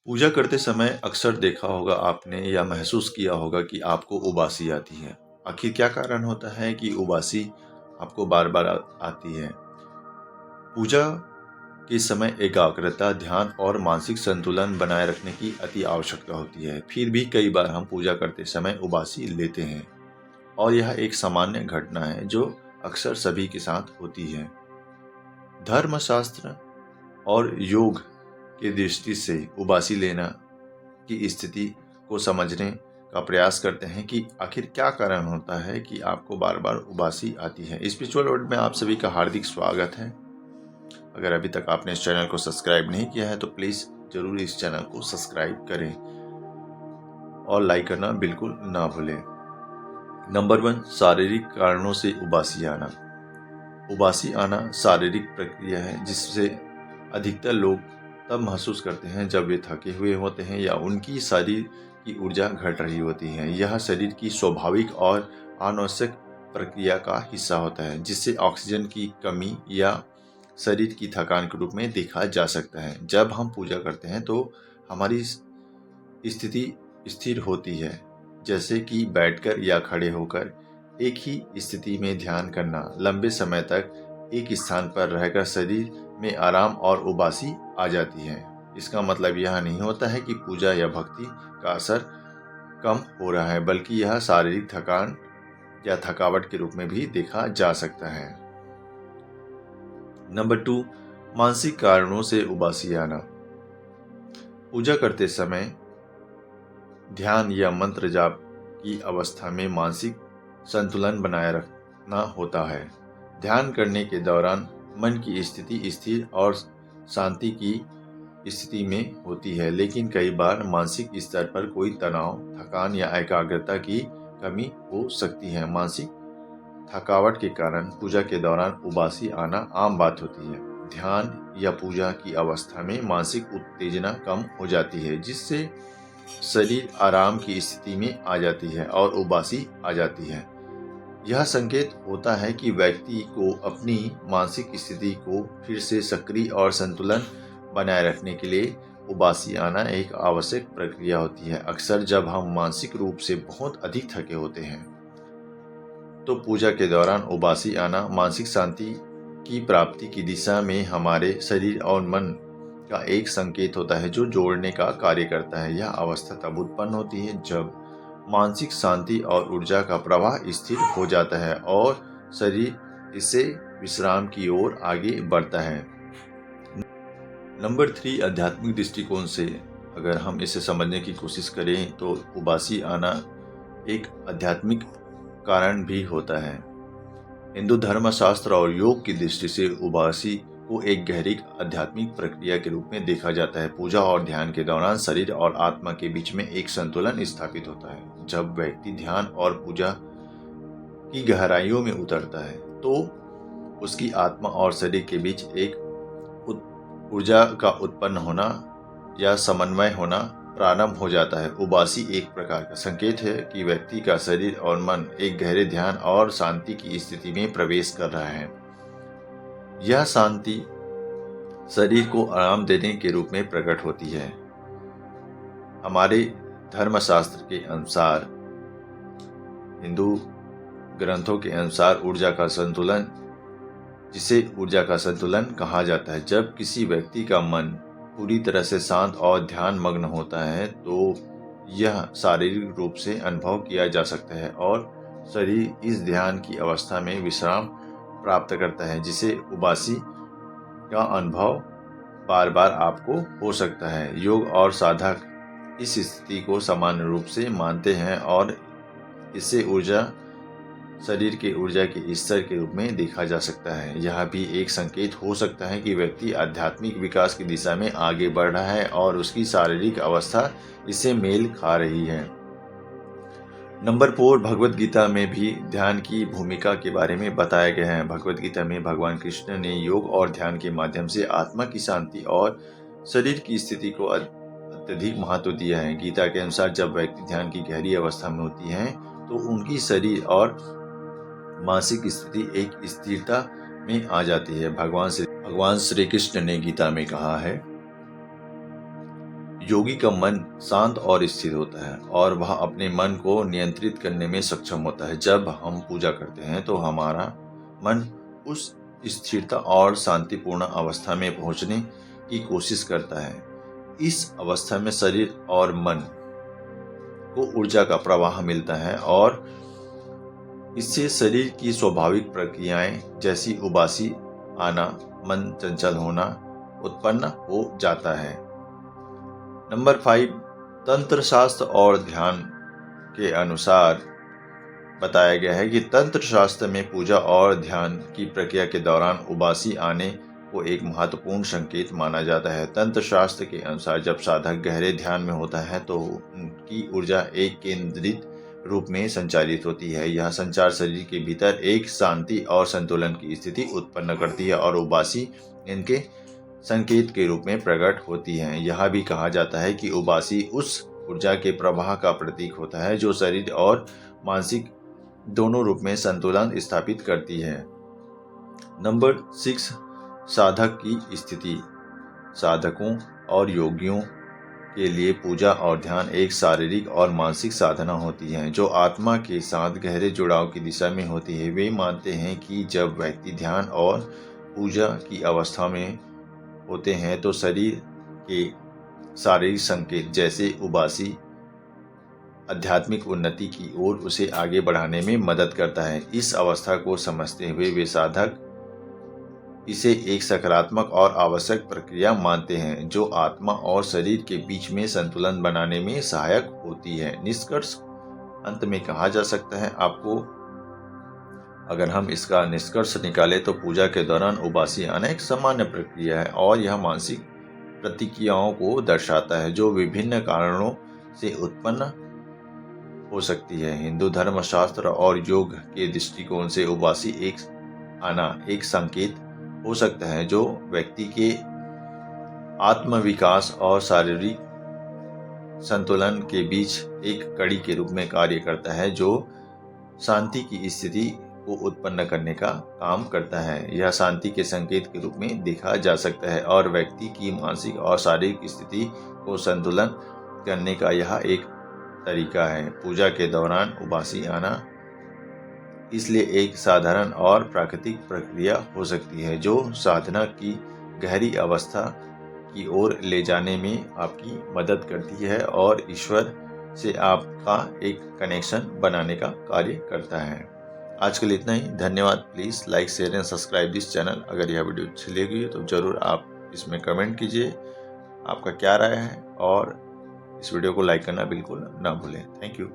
पूजा करते समय अक्सर देखा होगा आपने या महसूस किया होगा कि आपको उबासी आती है। आखिर क्या कारण होता है कि उबासी आपको बार-बार आती है? पूजा के समय एकाग्रता, ध्यान और मानसिक संतुलन बनाए रखने की अति आवश्यकता होती है। फिर भी कई बार हम पूजा करते समय उबासी लेते हैं और यह एक सामान्य घटना है जो अक्सर सभी के साथ होती है। धर्मशास्त्र और योग की दृष्टि से उबासी लेना की स्थिति को समझने का प्रयास करते हैं कि आखिर क्या कारण होता है कि आपको बार बार उबासी आती है। स्पिरिचुअल वर्ल्ड में आप सभी का हार्दिक स्वागत है। अगर अभी तक आपने इस चैनल को सब्सक्राइब नहीं किया है तो प्लीज़ ज़रूर इस चैनल को सब्सक्राइब करें और लाइक करना बिल्कुल ना भूलें। नंबर 1, शारीरिक कारणों से उबासी आना। उबासी आना शारीरिक प्रक्रिया है जिससे अधिकतर लोग तब महसूस करते हैं जब वे थके हुए होते हैं या उनकी शरीर की ऊर्जा घट रही होती है। यह शरीर की स्वाभाविक और अनावश्यक प्रक्रिया का हिस्सा होता है जिससे ऑक्सीजन की कमी या शरीर की थकान के रूप में देखा जा सकता है। जब हम पूजा करते हैं तो हमारी स्थिति स्थिर होती है, जैसे कि बैठकर या खड़े होकर एक ही स्थिति में ध्यान करना। लंबे समय तक एक स्थान पर रहकर शरीर में आराम और उबासी आ जाती है। इसका मतलब यह नहीं होता है कि पूजा या भक्ति का असर कम हो रहा है, बल्कि यह शारीरिक थकान या थकावट के रूप में भी देखा जा सकता है। नंबर 2, मानसिक कारणों से उबासी आना। पूजा करते समय ध्यान या मंत्र जाप की अवस्था में मानसिक संतुलन बनाए रखना होता है। ध्यान करने के दौरान मन की स्थिति स्थिर और शांति की स्थिति में होती है, लेकिन कई बार मानसिक स्तर पर कोई तनाव, थकान या एकाग्रता की कमी हो सकती है। मानसिक थकावट के कारण पूजा के दौरान उबासी आना आम बात होती है। ध्यान या पूजा की अवस्था में मानसिक उत्तेजना कम हो जाती है, जिससे शरीर आराम की स्थिति में आ जाती है और उबासी आ जाती है। यह संकेत होता है कि व्यक्ति को अपनी मानसिक स्थिति को फिर से सक्रिय और संतुलन बनाए रखने के लिए उबासी आना एक आवश्यक प्रक्रिया होती है। अक्सर जब हम मानसिक रूप से बहुत अधिक थके होते हैं तो पूजा के दौरान उबासी आना मानसिक शांति की प्राप्ति की दिशा में हमारे शरीर और मन का एक संकेत होता है जो जोड़ने का कार्य करता है। यह अवस्था तब उत्पन्न होती है जब मानसिक शांति और ऊर्जा का प्रवाह स्थिर हो जाता है और शरीर इससे विश्राम की ओर आगे बढ़ता है। नंबर 3, आध्यात्मिक दृष्टिकोण से अगर हम इसे समझने की कोशिश करें तो उबासी आना एक आध्यात्मिक कारण भी होता है। हिंदू धर्मशास्त्र और योग की दृष्टि से उबासी को एक गहरी आध्यात्मिक प्रक्रिया के रूप में देखा जाता है। पूजा और ध्यान के दौरान शरीर और आत्मा के बीच में एक संतुलन स्थापित होता है। जब व्यक्ति ध्यान और पूजा की गहराइयों में उतरता है तो उसकी आत्मा और शरीर के बीच एक ऊर्जा का उत्पन्न होना या समन्वय होना प्रारंभ हो जाता है। उबासी एक प्रकार का संकेत है कि व्यक्ति का शरीर और मन एक गहरे ध्यान और शांति की स्थिति में प्रवेश कर रहा है। यह शांति शरीर को आराम देने के रूप में प्रकट होती है। हमारे धर्मशास्त्र के अनुसार, हिंदू ग्रंथों के अनुसार जिसे ऊर्जा का संतुलन कहा जाता है। जब किसी व्यक्ति का मन पूरी तरह से शांत और ध्यान मग्न होता है तो यह शारीरिक रूप से अनुभव किया जा सकता है और शरीर इस ध्यान की अवस्था में विश्राम प्राप्त करता है, जिसे उबासी का अनुभव बार बार आपको हो सकता है। योग और साधक इस स्थिति को सामान्य रूप से मानते हैं और इससे शरीर के ऊर्जा के स्तर के रूप में देखा जा सकता है। यह भी एक संकेत हो सकता है कि व्यक्ति आध्यात्मिक विकास की दिशा में आगे बढ़ रहा है और उसकी शारीरिक अवस्था इससे मेल खा रही है। नंबर 4, भगवत गीता में भी ध्यान की भूमिका के बारे में बताया गया है। भगवत गीता में भगवान कृष्ण ने योग और ध्यान के माध्यम से आत्मा की शांति और शरीर की स्थिति को अत्यधिक महत्व दिया है। गीता के अनुसार जब व्यक्ति ध्यान की गहरी अवस्था में होती है तो उनकी शरीर और मानसिक स्थिति एक स्थिरता में आ जाती है। भगवान श्री कृष्ण ने गीता में कहा है, योगी का मन शांत और स्थिर होता है और वह अपने मन को नियंत्रित करने में सक्षम होता है। जब हम पूजा करते हैं तो हमारा मन उस स्थिरता और शांतिपूर्ण अवस्था में पहुंचने की कोशिश करता है। इस अवस्था में शरीर और मन को ऊर्जा का प्रवाह मिलता है और इससे शरीर की स्वाभाविक प्रक्रियाएं जैसी उबासी आना, मन चंचल होना उत्पन्न हो जाता है। नंबर 5, तंत्र शास्त्र और ध्यान के अनुसार बताया गया है कि तंत्र शास्त्र में पूजा और ध्यान की प्रक्रिया के दौरान उबासी आने को एक महत्वपूर्ण संकेत माना जाता है। तंत्र शास्त्र के अनुसार जब साधक गहरे ध्यान में होता है तो उनकी ऊर्जा एक केंद्रित रूप में संचालित होती है। यह संचार शरीर के भीतर एक शांति और संतुलन की स्थिति उत्पन्न करती है और उबासी इनके संकेत के रूप में प्रकट होती है। यह भी कहा जाता है कि उबासी उस ऊर्जा के प्रवाह का प्रतीक होता है जो शरीर और मानसिक दोनों रूप में संतुलन स्थापित करती है। नंबर 6, साधक की स्थिति। साधकों और योगियों के लिए पूजा और ध्यान एक शारीरिक और मानसिक साधना होती है जो आत्मा के साथ गहरे जुड़ाव की दिशा में होती है। वे मानते हैं कि जब व्यक्ति ध्यान और पूजा की अवस्था में होते हैं तो शरीर के शारीरिक संकेत जैसे उबासी आध्यात्मिक उन्नति की ओर उसे आगे बढ़ाने में मदद करता है। इस अवस्था को समझते हुए वे साधक इसे एक सकारात्मक और आवश्यक प्रक्रिया मानते हैं जो आत्मा और शरीर के बीच में संतुलन बनाने में सहायक होती है। निष्कर्ष अंत में कहा जा सकता है, आपको अगर हम इसका निष्कर्ष निकाले तो पूजा के दौरान उबासी आना एक सामान्य प्रक्रिया है और यह मानसिक प्रतिक्रियाओं को दर्शाता है जो विभिन्न कारणों से उत्पन्न हो सकती है। हिंदू धर्मशास्त्र और योग के दृष्टिकोण से उबासी आना एक संकेत हो सकता है जो व्यक्ति के आत्मविकास और शारीरिक संतुलन के बीच एक कड़ी के रूप में कार्य करता है जो शांति की स्थिति को उत्पन्न करने का काम करता है। यह शांति के संकेत के रूप में देखा जा सकता है और व्यक्ति की मानसिक और शारीरिक स्थिति को संतुलन करने का यह एक तरीका है। पूजा के दौरान उबासी आना इसलिए एक साधारण और प्राकृतिक प्रक्रिया हो सकती है जो साधना की गहरी अवस्था की ओर ले जाने में आपकी मदद करती है और ईश्वर से आपका एक कनेक्शन बनाने का कार्य करता है। आज के लिए इतना ही। धन्यवाद। Please like, share and subscribe this channel. अगर यह वीडियो अच्छी लगी तो ज़रूर आप इसमें कमेंट कीजिए आपका क्या राय है और इस वीडियो को लाइक करना बिल्कुल ना भूलें। Thank you.